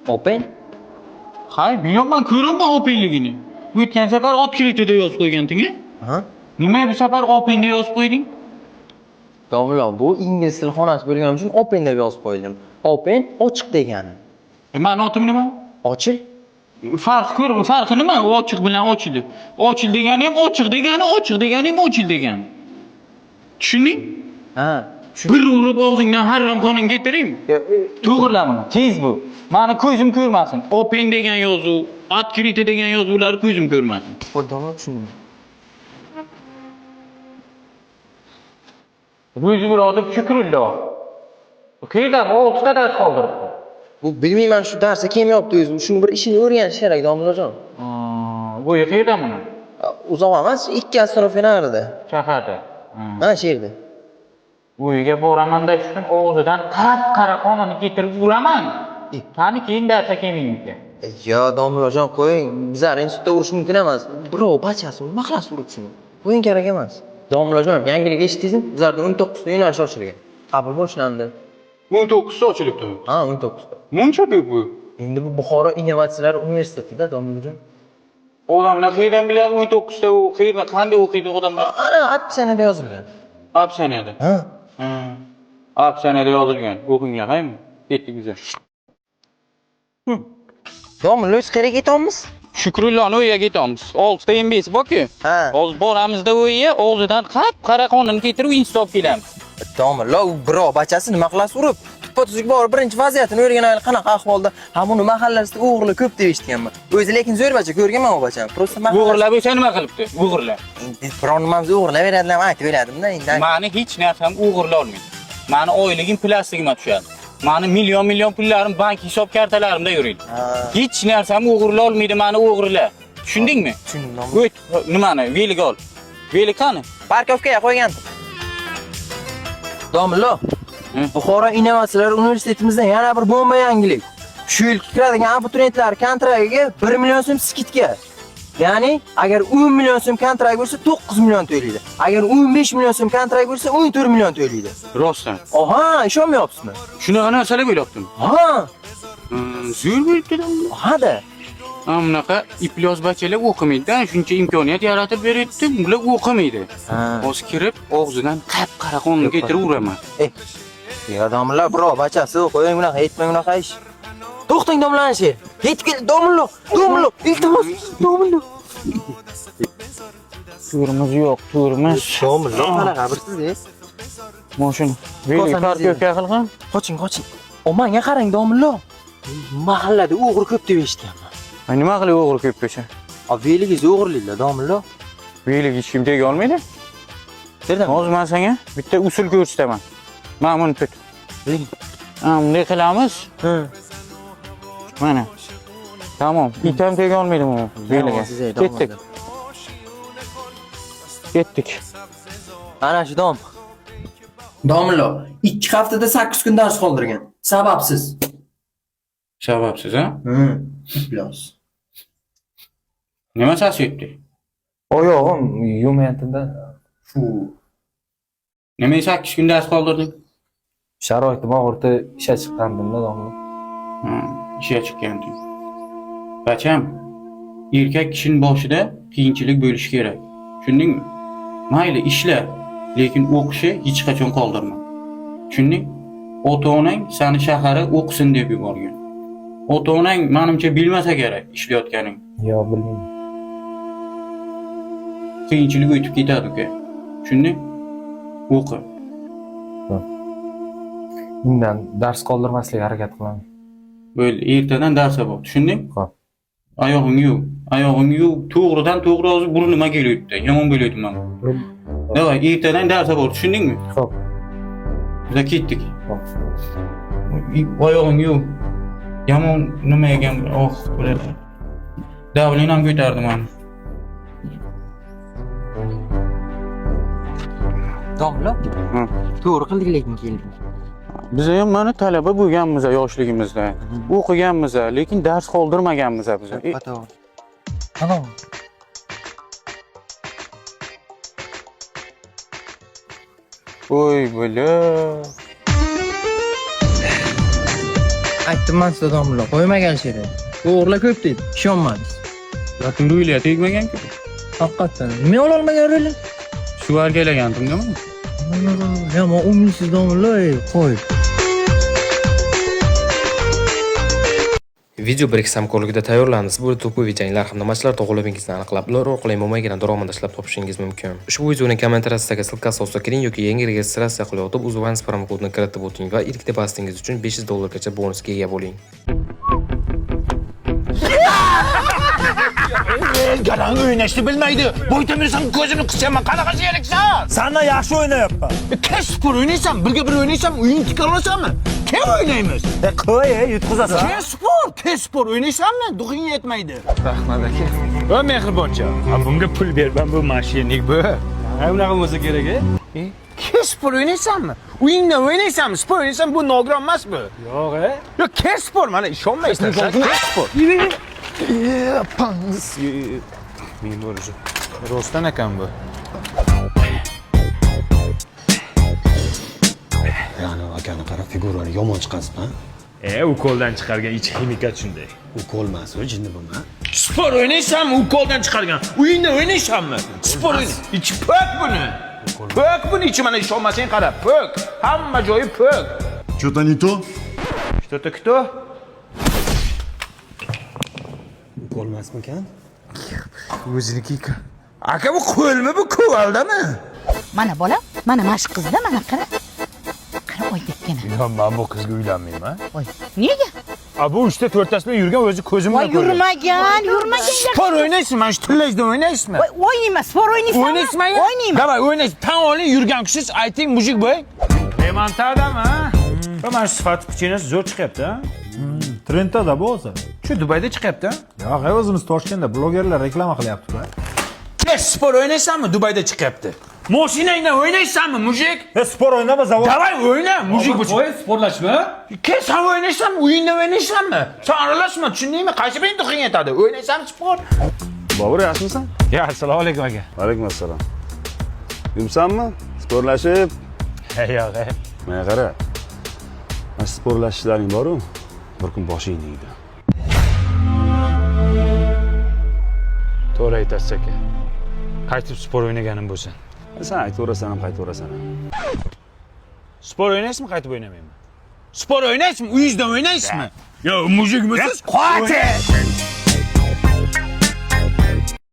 Open? Hay, bilyoman ko'raman openligini. O'tgan safar otkritida yozib qo'yganting-a? Ha? Nima bu safar openga yozib qo'yding? Domla, bu ingliz tili xonasi bo'lgani uchun open deb yozib qo'ydim. Open ochiq degani. Ma'no otim nima? Ochiq? Farqi nima? Ochiq bilan ochil deb. Ochil degani ham ochiq degani, ochiq degani ham ochil degani. Tushunding? Ha. Bir urib og'zingdan harom qonun getiraymi? To'g'rilama. Tez bu. Mani ko'zim ko'rmasin. Open degan yozuv, открыто degan yozuvlar ko'zim ko'rmasin. Qo'ldan tushundim. O'zi bir odam shukrullo. Qayerdan oltita dars qoldirdi. Bu bilmayman shu darsga kim yopdi o'zi. Shuni bir ishini o'rganish kerak, domlajon. Bu qayerdan buni? Uzoq emas, 2 narida. Shaharda. Mana shu yerda. Bu uyga boraman-da shun og'zidan qara qonini getirib uraman. Qani keyin darsga kelmaymiz. Yo, domlajon qo'ying. Bizlar institutda urish mumkin emas. Birov bachasi nima qilasiz urishni? Qo'ying kerak emas. Domlajon, yangilik eshitdingizmi? Bizlarda 19 ta yo'nalish ochilgan. Qabul boshlandi. 19 ta ochilibdi. Ha, 19 ta. Muncha ko'p bu. Endi bu Buxoro innovatsiyalar universitetida, domlajon. Odamlar qayerdan biladi 19 ta u qayerda qanday o'qiydi odamlar? Ana, opsiyada yozilgan. Opsiyada. Ha. Opsiyada yozilgan. O'qinglar, haymi? Ketdik biz. Domla, o'z kerak etamiz. Shukrullohni uyiga ketamiz. 6 ta MBS bor-ku. Ha. Hozir boramizda uyiga og'zidan qara qonini getirib insof kelamiz. Domla, u birov bachasi nima qilasiz urib? Tuppa-tuzuk bor, birinchi vaziyatini o'rganaylik, qanaqa ahvolda. Ha, buni mahallasida o'g'irlar ko'p deb eshitganman. O'zi lekin zo'r bacha, ko'rganman u bachani. Prosta mahalla. O'g'irlar bo'lsa nima qilibdi? O'g'irlar. Biron nimamiz o'g'irlab beradilar, aytib beradim-da endi. Mani hech narsam o'g'irlay olmaydi. Mani oyligim plastigimga tushadi. Mani million pullarim bank hisob kartalarimda yuradi. Hech narsam o'g'irlay olmaydi mani o'g'irlar. Tushundingmi? Tushundim. O't, nimani? Velik ol. Velik qani? Parkovkaga qo'ygandim. Domla, Buxoro innovatsiyalar universitetimizda yana bir bomba yangilik. Shu yil kiradigan abituriyentlar kontraktiga 1 million so'm skidka. Ya'ni agar 10 million so'm kontrakt bo'lsa 9 million to'laydi. Agar 15 million so'm kontrakt bo'lsa 14 million to'laydi. Rostdan. Oha, ishonmayapsizmi? Shunaqa narsalar bo'lyaptimi? Ha. Zo'r bo'libdi-da. Ha-da. Bunaqa iplos bachalar o'qimaydi-da, shuncha imkoniyat yaratib beryapti, bular o'qimaydi. Hozir kirib, og'zidan qap-qara qonni getirib uraman. Ya domlalar, birov bachasi qo'ying bunaqa, aytmang bunaqa ish. To'xtang domlanishi. Yetib kel, domla, iltimos, domla. Turimiz yo'q, turimiz. Domla, qanaqa birsiz? Mashina. Velik parkovka qilgan. Qoching. Omanga qarang, domla. Mahallada o'g'ri ko'p deb eshitganman. Nima qilib o'g'ri ko'p bo'lsa? Veligiz o'g'irlaydi, domla. Velik hech kim tega olmaydi. Berdim. Hozir men senga bitta usul ko'rsataman. Mana buni tut. Bunday qilamiz. Mana. Tamam. Itam tega olmaydi bu veliga. Ketdik. Ana shu dom. Domla, 2 haftada 8 kun dars qoldirgan. Sababsiz. Sababsiz, ha? Plus. Nima sasiyapti? Oyog'im yumayatida shu Nima 8 kun dars qoldirding? sharoitim og'irdi, ishga chiqqandim-da, domla. Ishga chiqqanding. Bacham, erkak kishining boshida qiyinchilik bo'lishi kerak. Tushundingmi? Mayli ishla, lekin o'qishni hech qachon qoldirma. Tushunding? Ota-onang seni shaharga o'qisin deb yuborgan. Ota-onang menimcha bilmasa kerak ishlayotganing. Yo'q, bilmayman. Qiyinchilik o'tib ketadi uka. Tushunding? O'qi. Bundan dars qoldirmaslikka harakat qilaman. Bo'ldi, ertadan darsa bor. Tushunding? Xo'p. Oyog'ingni yuv, to'g'ridan to'g'ri hozir burnimga kelyapti. Yomon bo'lyapti menga. Davay, ertadan darsa bor. Tushundingmi? Xo'p. Biz ketdik. Xo'p. Oyog'ingni yuv. Yomon nima ekan? Bo'ladi. Davlin ham ko'tardi meni. Domla. To'g'ri qildik lekin keldik. Biz ham mana talaba bo'lganmiz yoshligimizda. O'qiganmiz, lekin dars qoldirmaganmiz biz. Tamam. Voy bola. Aytdim men sizga domla, qo'ymagan she'ri. O'g'irlar ko'p deydi, ishonmadingiz. Lekin ro'yliga tegmagan-ku. Haqiqatan. Nima ola olmagan roli? Shu argalagandim-da. Ya, men umidsiz domla, qo'y. Video bir hamkorligida tayyorlandi. Siz bu to'pov janglar hamda matchlar to'g'rilamingizni aniqlab, ular orqali mo'maygina daromad ishlab topishingiz mumkin. Ushbu videoning kommentariyasidagi ссылка asosida kiring yoki yangi registratsiya qilayotib UZONE promo kodini kiritib o'ting va ilk depositingiz uchun $500 gacha bonusga ega bo'ling. Galan o'ynashni bilmaydi. Bo'ytamirsan ko'zimni qisaman, qanaqa sheriksan? Sana yaxshi o'ynayapman. Kespor o'ynaysan, birga bir o'ynaysan, o'yin tikolasanmi? Kim o'ynaymiz? Qo'y, yutqizasan. Kespor o'ynaysanmi? Duxing yetmaydi. Rahmat aka. O mehriboncha. Bunga pul berman, bu mashinik bu. Unaqa bo'lsa kerak, Kespor o'ynaysanmi? O'yinda o'ynaysanmi? Spor o'ynaysan bu nogiron emasmi? Yo'q, Yo, kespor mana ishonmaysan. Kespor. Pangs. Men bo'lishi. Rostdan ekan bu. Yani akani qara figurani yomon chiqasizmi? U qo'ldan chiqargan ichki ximikat shunday. U qo'lmas, u jinni bo'lma. Spor o'ynaysanmi? U qo'ldan chiqargan. O'yinda o'ynaysanmi? Spor o'ynay. İçi pök buni. Pök buni ichi mana ishonmasang qara, pök. Hamma joyi pök. Что-то не то? Что-то кто? U qo'lmasmikan? O'ziniki. Aka bu qo'lmi bu kuvaldami? Mana bola, mana mashq qizda, mana qara. Qara oydekkan. Yo, men bu qizga uylanmayman. Voy, nega? Bu 3ta 4tasi bilan yurgan o'zi ko'zim Voy, bilan ko'rdim. yurmagan. Spor o'ynaysan, mana shu tillayda o'ynaysizmi? Voy, o'ynayman, spor o'ynaysanmi? O'ynaysizmi? O'ynayman. Davay o'ynaysiz. Tan oling yurgan kishisiz, ayting mujik bo'y. Remontadami? Mana shu sifat kuchingiz zo'r chiqyapti, ha? Trendda bu hozir. Shu Dubayda chiqyapti. Yo'q, o'zimiz Toshkentda blogerlar reklama qilyapti-ku. Spor o'ynaysanmi? Dubayda chiqyapti. Mashinangda o'ynaysanmi, mujik? Spor o'ynama, zavod. Davay o'yna, mujik bu. Voy, sporlashma. Sen o'ynaysanmi? O'yinda o'ynaysanmi? Sen aralashma, tushundingmi? Qaysi birin duxing yetadi? O'ynaysanmi spor? Bobur, yaxshimisan? Ya, assalomu alaykum aka. Alaykum assalom. Yumsanmi? Sporlashib? Yo'q, Mana qara. Mana sporlashishlaring bor-ku, bir kun boshing deydi. To'g'ri aytasiz aka. Qaytib spor o'ynaganim bo'lsin. Sen aytaverasan ham qaytaverasan ham. Spor o'ynaysizmi, qaytib o'ynamayman? Spor o'ynaysizmi? Uyingizda o'ynaysizmi? Yo, mujikmisiz? Qo'ying.